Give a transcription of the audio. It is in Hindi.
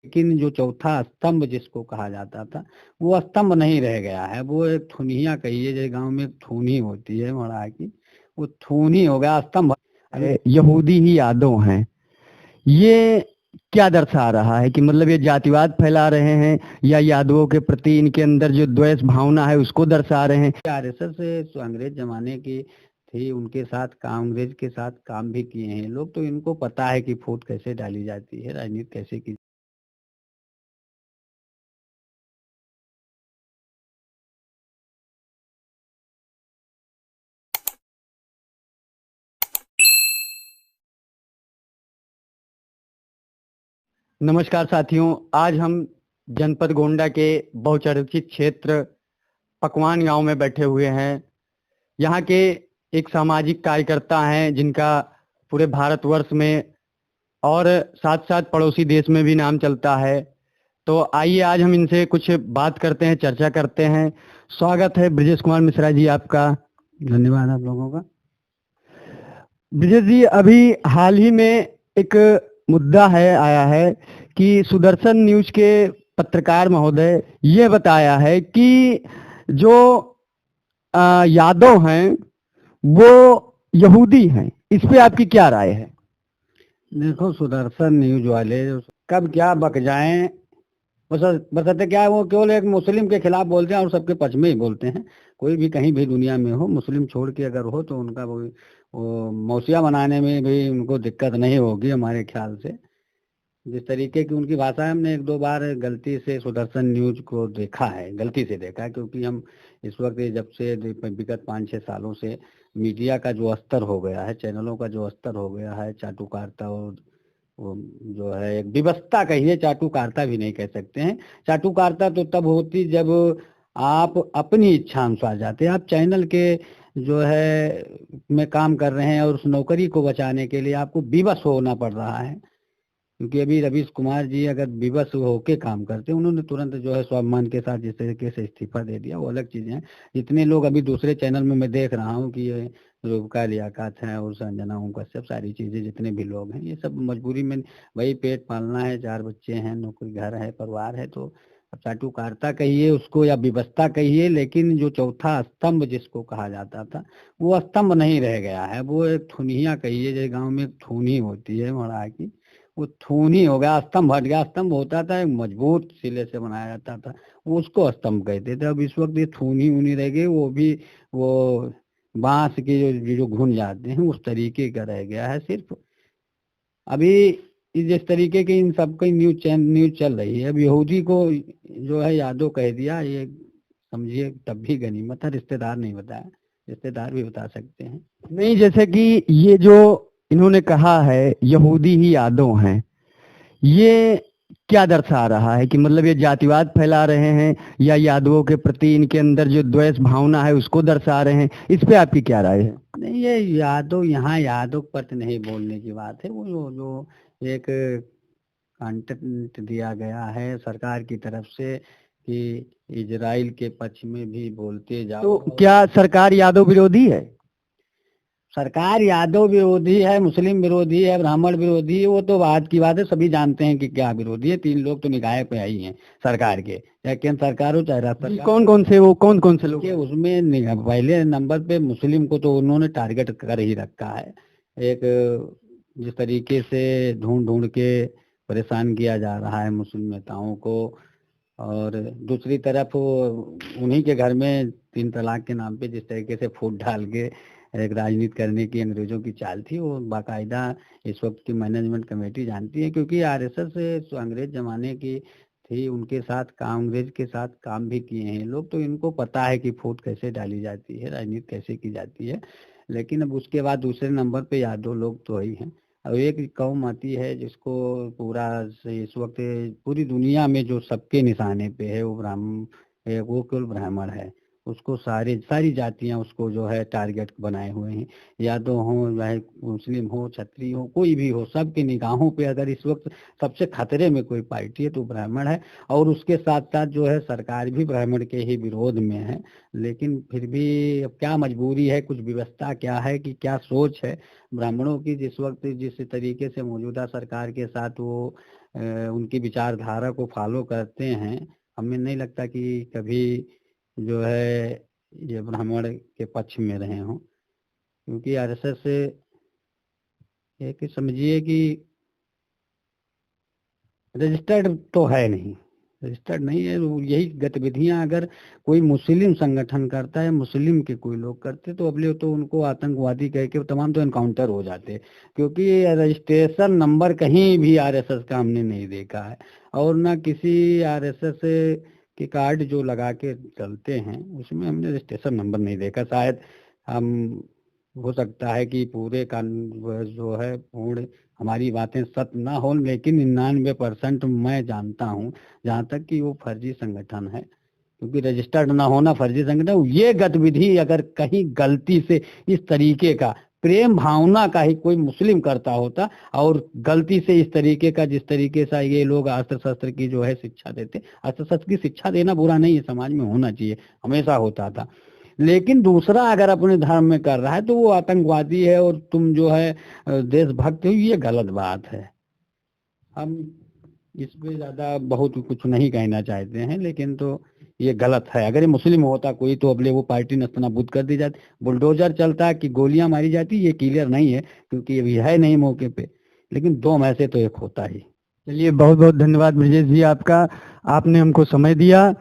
लेकिन जो चौथा स्तंभ जिसको कहा जाता था वो स्तंभ नहीं रह गया है, वो एक थुनिया कहिए, जैसे गांव में एक थूनी होती है मड़ा की, वो थूनी हो गया, स्तंभ। यहूदी ही यादव हैं, ये क्या दर्शा रहा है कि मतलब ये जातिवाद फैला रहे हैं या यादवों के प्रति इनके अंदर जो द्वेष भावना है उसको दर्शा रहे हैं? आरएसएस से अंग्रेज जमाने की थी, उनके साथ काम, अंग्रेज के साथ काम भी किए हैं लोग, तो इनको पता है कि फूट कैसे डाली जाती है, राजनीति कैसे की। नमस्कार साथियों, आज हम जनपद गोंडा के बहुचर्चित क्षेत्र पकवान गांव में बैठे हुए हैं। यहाँ के एक सामाजिक कार्यकर्ता हैं जिनका पूरे भारतवर्ष में और साथ साथ पड़ोसी देश में भी नाम चलता है। तो आइए आज हम इनसे कुछ बात करते हैं, चर्चा करते हैं। स्वागत है ब्रजेश कुमार मिश्रा जी आपका। धन्यवाद आप लोगों का। ब्रजेश जी, अभी हाल ही में एक मुद्दा आया है कि सुदर्शन न्यूज के पत्रकार महोदय ये बताया है कि जो यादव हैं वो यहूदी हैं। इस पे आपकी क्या राय है? देखो, सुदर्शन न्यूज वाले कब क्या बक जाएं, बसते क्या है, वो केवल एक मुस्लिम के खिलाफ बोलते हैं और सबके पक्ष में ही बोलते हैं। कोई भी कहीं भी दुनिया में हो, मुस्लिम छोड़ के अगर हो तो उनका वो मौसिया बनाने में भी उनको दिक्कत नहीं होगी हमारे ख्याल से। जिस तरीके की उनकी भाषा है, हमने एक दो बार गलती से सुदर्शन न्यूज को देखा है, गलती से देखा है, क्योंकि हम इस वक्त जब से विगत 5-6 सालों से मीडिया का जो स्तर हो गया है, चैनलों का जो स्तर हो गया है, चाटुकारिता और वो जो है एक विवशता कहिए, चाटुकारिता भी नहीं कह सकते हैं। चाटुकारिता तो तब होती जब आप अपनी इच्छा अनुसार जाते हैं। आप चैनल के जो है में काम कर रहे हैं और उस नौकरी को बचाने के लिए आपको विवश होना पड़ रहा है, क्योंकि अभी रवीश कुमार जी अगर विवश होके काम करते, उन्होंने तुरंत जो है स्वाभिमान के साथ जिस तरीके से इस्तीफा दे दिया, वो अलग चीजें हैं। जितने लोग अभी दूसरे चैनल में मैं देख रहा हूँ कि ये रूबका लियाकत है और संजना उनका सब सारी चीजें, जितने भी लोग हैं, ये सब मजबूरी में, भाई पेट पालना है, 4 बच्चे हैं, नौकरी, घर है, परिवार है, तो अब चाटुकारिता कहिए उसको या विवशता कहिए, लेकिन जो चौथा स्तंभ जिसको कहा जाता था वो स्तंभ नहीं रह गया है, वो एक थुनिया कहिए, जैसे गाँव में एक थूनी होती है मड़ा की, वो थूनी हो गया, स्तंभ हट गया। स्तंभ होता था एक मजबूत सिले से बनाया जाता था, वो उसको स्तंभ कहते थे। अब इस वक्त ये थूनी ऊनी रह गई, वो भी वो बांस के जो घुन जाते हैं उस तरीके का रह गया है सिर्फ। अभी जिस तरीके की इन सबकी न्यूज चल रही है, अब यहूदी को जो है यादव कह दिया, ये समझिए तब भी गनीमत है, रिश्तेदार नहीं बताया, रिश्तेदार भी बता सकते हैं। नहीं, जैसे कि ये जो इन्होंने कहा है यहूदी ही यादव हैं, ये क्या दर्शा रहा है कि मतलब ये जातिवाद फैला रहे हैं या यादवों के प्रति इनके अंदर जो द्वेष भावना है उसको दर्शा रहे हैं? इस पे आपकी क्या राय है? नहीं, ये यादव, यहाँ यादव पर नहीं बोलने की बात है, वो जो एक कंटेंट दिया गया है सरकार की तरफ से कि इजराइल के पक्ष में भी बोलते जाओ। तो क्या सरकार यादव विरोधी है? सरकार यादव विरोधी है, मुस्लिम विरोधी है, ब्राह्मण विरोधी है, वो तो बात की बात है, सभी जानते हैं कि क्या विरोधी है। 3 लोग तो निगाह पे आई हैं सरकार के, चाहे केंद्र सरकार हो चाहे राज्य सरकार। कौन कौन से लोग? उसमें पहले नंबर पे मुस्लिम को तो उन्होंने टारगेट कर ही रखा है। एक जिस तरीके से ढूंढ ढूंढ के परेशान किया जा रहा है मुस्लिम नेताओं को, और दूसरी तरफ उन्हीं के घर में 3 तलाक के नाम पे जिस तरीके से फूट डाल के एक राजनीति करने की अंग्रेजों की चाल थी, वो बाकायदा इस वक्त की मैनेजमेंट कमेटी जानती है, क्योंकि आरएसएस से अंग्रेज जमाने की थी, उनके साथ काम, अंग्रेज के साथ काम भी किए हैं लोग, तो इनको पता है कि फूट कैसे डाली जाती है, राजनीति कैसे की जाती है। लेकिन अब उसके बाद दूसरे नंबर पे यादव लोग तो ही हैं। अब एक कौम आती है जिसको पूरा इस वक्त पूरी दुनिया में जो सबके निशाने पे है, वो वो केवल ब्राह्मण है। उसको सारी जातियां उसको जो है टारगेट बनाए हुए हैं, यादव हो चाहे मुस्लिम हो, क्षत्रिय हो, कोई भी हो, सबकी निगाहों पे अगर इस वक्त सबसे खतरे में कोई पार्टी है तो ब्राह्मण है। और उसके साथ साथ जो है सरकार भी ब्राह्मण के ही विरोध में है। लेकिन फिर भी अब क्या मजबूरी है, कुछ व्यवस्था क्या है कि क्या सोच है ब्राह्मणों की, जिस वक्त जिस तरीके से मौजूदा सरकार के साथ वो उनकी विचारधारा को फॉलो करते हैं, हमें नहीं लगता कि कभी जो है ये ब्राह्मण के पक्ष में रहे हों, क्योंकि आरएसएस एक समझिए कि रजिस्टर्ड तो है नहीं, रजिस्टर्ड नहीं है। यही गतिविधियां अगर कोई मुस्लिम संगठन करता है, मुस्लिम के कोई लोग करते, तो अगले तो उनको आतंकवादी कह के तमाम तो एनकाउंटर हो जाते, क्योंकि रजिस्ट्रेशन नंबर कहीं भी आरएसएस का हमने नहीं देखा है, और ना किसी आरएसएस के कार्ड जो लगा के चलते हैं उसमें हमने रजिस्ट्रेशन नंबर नहीं देखा। शायद हम हो सकता है कि पूरे का जो है पूर्ण हमारी बातें सत्य ना हो, लेकिन 99% मैं जानता हूं जहां तक कि वो फर्जी संगठन है, क्योंकि रजिस्टर्ड ना होना फर्जी संगठन। ये गतिविधि अगर कहीं गलती से इस तरीके का प्रेम भावना का ही कोई मुस्लिम करता होता और गलती से इस तरीके का, जिस तरीके से ये लोग अस्त्र शस्त्र की जो है शिक्षा देते, अस्त्र शस्त्र की शिक्षा देना बुरा नहीं है, समाज में होना चाहिए, हमेशा होता था, लेकिन दूसरा अगर अपने धर्म में कर रहा है तो वो आतंकवादी है और तुम जो है देशभक्त हो, ये गलत बात है। हम इस पे ज्यादा बहुत कुछ नहीं कहना चाहते हैं, लेकिन तो ये गलत है। अगर ये मुस्लिम होता कोई तो अगले वो पार्टी नस्तनाबूद कर दी जाती, बुलडोजर चलता कि गोलियां मारी जाती, ये क्लियर नहीं है क्योंकि अभी है नहीं मौके पे, लेकिन दो में से तो एक होता ही। चलिए, बहुत बहुत धन्यवाद ब्रजेश जी आपका, आपने हमको समय दिया।